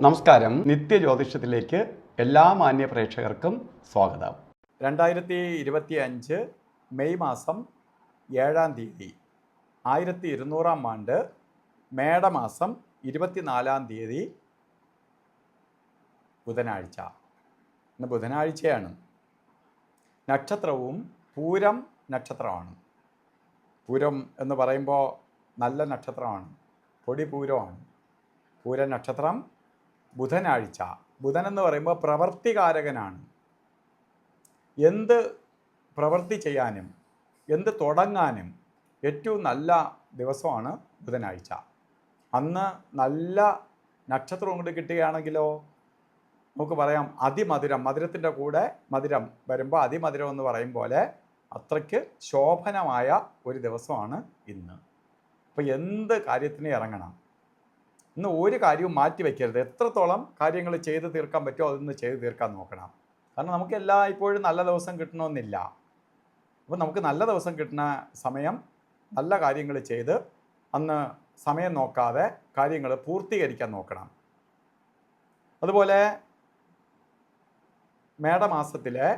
നമസ്കാരം. നിത്യജ്യോതിഷത്തിലേക്ക് എല്ലാ മാന്യ പ്രേക്ഷകർക്കും സ്വാഗതം. 2025 മെയ് മാസം 7-ാം തീയതി 1200-ാം ആണ്ട് മേടമാസം 24-ാം തീയതി ബുധനാഴ്ച. ഇന്ന് ബുധനാഴ്ചയാണ്. നക്ഷത്രവും പൂരം നക്ഷത്രമാണ്. പൂരം എന്ന് പറയുമ്പോൾ നല്ല നക്ഷത്രമാണ്, പൊടിപൂരമാണ്. പൂരം നക്ഷത്രം ബുധനാഴ്ച. ബുധൻ എന്ന് പറയുമ്പോൾ പ്രവൃത്തികാരകനാണ്. എന്ത് പ്രവൃത്തി ചെയ്യാനും എന്ത് തുടങ്ങാനും ഏറ്റവും നല്ല ദിവസമാണ് ബുധനാഴ്ച. അന്ന് നല്ല നക്ഷത്രം കൊണ്ട് കിട്ടുകയാണെങ്കിലോ നമുക്ക് പറയാം അതിമധുരം. മധുരത്തിൻ്റെ കൂടെ മധുരം വരുമ്പോൾ അതിമധുരം എന്ന് പറയും പോലെ അത്രയ്ക്ക് ശോഭനമായ ഒരു ദിവസമാണ് ഇന്ന്. അപ്പോൾ എന്ത് കാര്യത്തിന് ഇറങ്ങണം. ഇന്ന് ഒരു കാര്യവും മാറ്റി വയ്ക്കരുത്. എത്രത്തോളം കാര്യങ്ങൾ ചെയ്ത് തീർക്കാൻ പറ്റുമോ അതൊന്ന് ചെയ്ത് തീർക്കാൻ നോക്കണം. കാരണം നമുക്ക് ഇപ്പോഴും നല്ല ദിവസം കിട്ടണമെന്നില്ല. അപ്പോൾ നമുക്ക് നല്ല ദിവസം കിട്ടുന്ന സമയം നല്ല കാര്യങ്ങൾ ചെയ്ത് അന്ന് സമയം നോക്കാതെ കാര്യങ്ങൾ പൂർത്തീകരിക്കാൻ നോക്കണം. അതുപോലെ മേടമാസത്തിലെ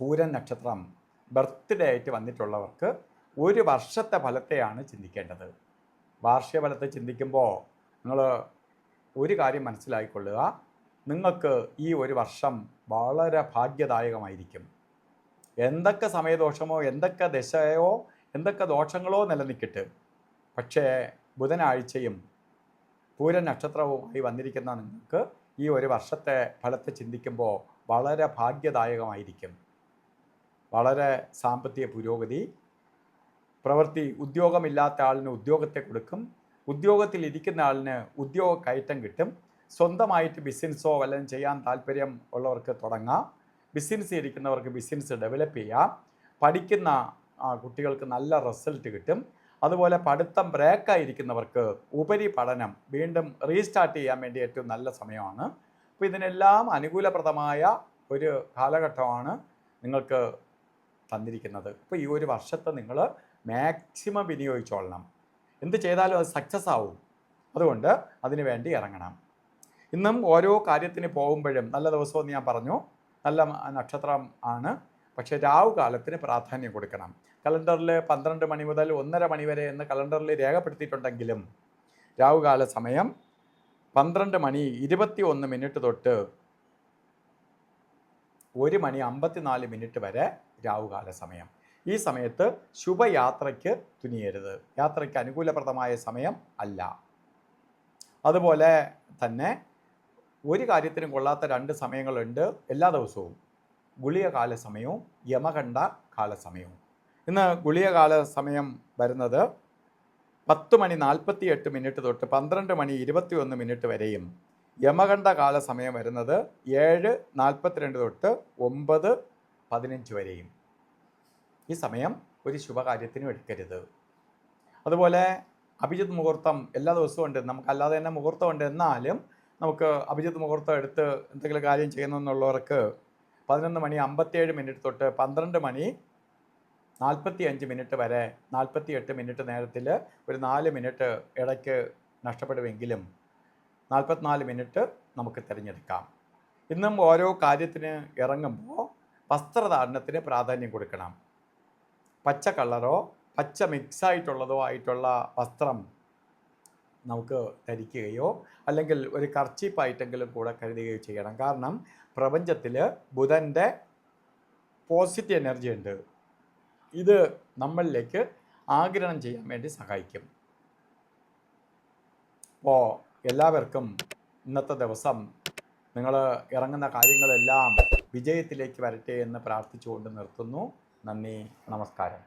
പൂരം നക്ഷത്രം ബർത്ത്ഡേ ആയിട്ട് വന്നിട്ടുള്ളവർക്ക് ഒരു വർഷത്തെ ഫലത്തെയാണ് ചിന്തിക്കേണ്ടത്. വാർഷിക ഫലത്തെ ചിന്തിക്കുമ്പോൾ നിങ്ങൾ ഒരു കാര്യം മനസ്സിലാക്കിക്കൊള്ളുക, നിങ്ങൾക്ക് ഈ ഒരു വർഷം വളരെ ഭാഗ്യദായകമായിരിക്കും. എന്തൊക്കെ സമയദോഷമോ എന്തൊക്കെ ദശയോ എന്തൊക്കെ ദോഷങ്ങളോ നിലനിൽക്കട്ടെ, പക്ഷേ ബുധനാഴ്ചയും പൂരം നക്ഷത്രവുമായി വന്നിരിക്കുന്ന നിങ്ങൾക്ക് ഈ ഒരു വർഷത്തെ ഫലത്തെ ചിന്തിക്കുമ്പോൾ വളരെ ഭാഗ്യദായകമായിരിക്കും. വളരെ സാമ്പത്തിക പുരോഗതി, ഉദ്യോഗമില്ലാത്ത ആളിന് ഉദ്യോഗത്തെ കൊടുക്കും, ഉദ്യോഗത്തിലിരിക്കുന്ന ആളിന് ഉദ്യോഗ കയറ്റം കിട്ടും, സ്വന്തമായിട്ട് ബിസിനസ്സോ വല്ലതും ചെയ്യാൻ താല്പര്യം ഉള്ളവർക്ക് തുടങ്ങാം, ബിസിനസ് ഇരിക്കുന്നവർക്ക് ബിസിനസ് ഡെവലപ്പ് ചെയ്യാം, പഠിക്കുന്ന കുട്ടികൾക്ക് നല്ല റിസൾട്ട് കിട്ടും. അതുപോലെ പഠിത്തം ബ്രേക്കായിരിക്കുന്നവർക്ക് ഉപരിപഠനം വീണ്ടും റീസ്റ്റാർട്ട് ചെയ്യാൻ വേണ്ടി ഏറ്റവും നല്ല സമയമാണ്. അപ്പോൾ ഇതിനെല്ലാം അനുകൂലപ്രദമായ ഒരു കാലഘട്ടമാണ് നിങ്ങൾക്ക് തന്നിരിക്കുന്നത്. ഇപ്പോൾ ഈ ഒരു വർഷത്തെ നിങ്ങൾ മാക്സിമം വിനിയോഗിച്ചോളണം. എന്ത് ചെയ്താലും അത് സക്സസ് ആവും. അതുകൊണ്ട് അതിനു വേണ്ടി ഇറങ്ങണം. ഇന്നും ഓരോ കാര്യത്തിന് പോകുമ്പോഴും നല്ല ദിവസമെന്ന് ഞാൻ പറഞ്ഞു, നല്ല നക്ഷത്രം ആണ്. പക്ഷേ രാഹു കാലത്തിന് പ്രാധാന്യം കൊടുക്കണം. കലണ്ടറിൽ 12 മണി മുതൽ 1:30 മണി വരെ എന്ന് കലണ്ടറിൽ രേഖപ്പെടുത്തിയിട്ടുണ്ടെങ്കിലും രാഹുകാല സമയം 12 മണി 21 മിനിറ്റ് തൊട്ട് 1 മണി 54 മിനിറ്റ് വരെ രാഹുകാല സമയം. ഈ സമയത്ത് ശുഭയാത്രയ്ക്ക് തുനിയരുത്. യാത്രയ്ക്ക് അനുകൂലപ്രദമായ സമയം അല്ല. അതുപോലെ തന്നെ ഒരു കാര്യത്തിനും കൊള്ളാത്ത 2 സമയങ്ങളുണ്ട് എല്ലാ ദിവസവും: ഗുളിക കാല സമയവും യമകണ്ഠ കാല സമയവും. ഇന്ന് ഗുളിക കാല സമയം വരുന്നത് 10 മണി 48 മിനിറ്റ് തൊട്ട് 12 മണി 21 മിനിറ്റ് വരെയും യമകണ്ഠ കാല സമയം വരുന്നത് 7:42 തൊട്ട് 9:15 വരെയും. ഈ സമയം ഒരു ശുഭകാര്യത്തിനും എടുക്കരുത്. അതുപോലെ അഭിജിത്ത് മുഹൂർത്തം എല്ലാ ദിവസവും ഉണ്ട്. നമുക്കല്ലാതെ തന്നെ മുഹൂർത്തമുണ്ട്. എന്നാലും നമുക്ക് അഭിജിത്ത് മുഹൂർത്തം എടുത്ത് എന്തെങ്കിലും കാര്യം ചെയ്യുന്നെന്നുള്ളവർക്ക് 11 മണി 57 മിനിറ്റ് തൊട്ട് 12 മണി 45 മിനിറ്റ് വരെ 48 മിനിറ്റ് നേരത്തിൽ ഒരു 4 മിനിറ്റ് ഇടയ്ക്ക് നഷ്ടപ്പെടുമെങ്കിലും 44 മിനിറ്റ് നമുക്ക് തിരഞ്ഞെടുക്കാം. ഇന്നും ഓരോ കാര്യത്തിന് ഇറങ്ങുമ്പോൾ വസ്ത്രധാരണത്തിന് പ്രാധാന്യം കൊടുക്കണം. പച്ച കളറോ പച്ച മിക്സായിട്ടുള്ളതോ ആയിട്ടുള്ള വസ്ത്രം നമുക്ക് ധരിക്കുകയോ അല്ലെങ്കിൽ ഒരു കർച്ചീപ്പായിട്ടെങ്കിലും കൂടെ കരുതുകയോ ചെയ്യണം. കാരണം പ്രപഞ്ചത്തിൽ ബുധൻ്റെ പോസിറ്റീവ് എനർജി ഉണ്ട്. ഇത് നമ്മളിലേക്ക് ആഗിരണം ചെയ്യാൻ വേണ്ടി സഹായിക്കും. അപ്പോൾ എല്ലാവർക്കും ഇന്നത്തെ ദിവസം നിങ്ങൾ ഇറങ്ങുന്ന കാര്യങ്ങളെല്ലാം വിജയത്തിലേക്ക് വരട്ടെ എന്ന് പ്രാർത്ഥിച്ചുകൊണ്ട് നിർത്തുന്നു. നന്ദി, നമസ്കാരം.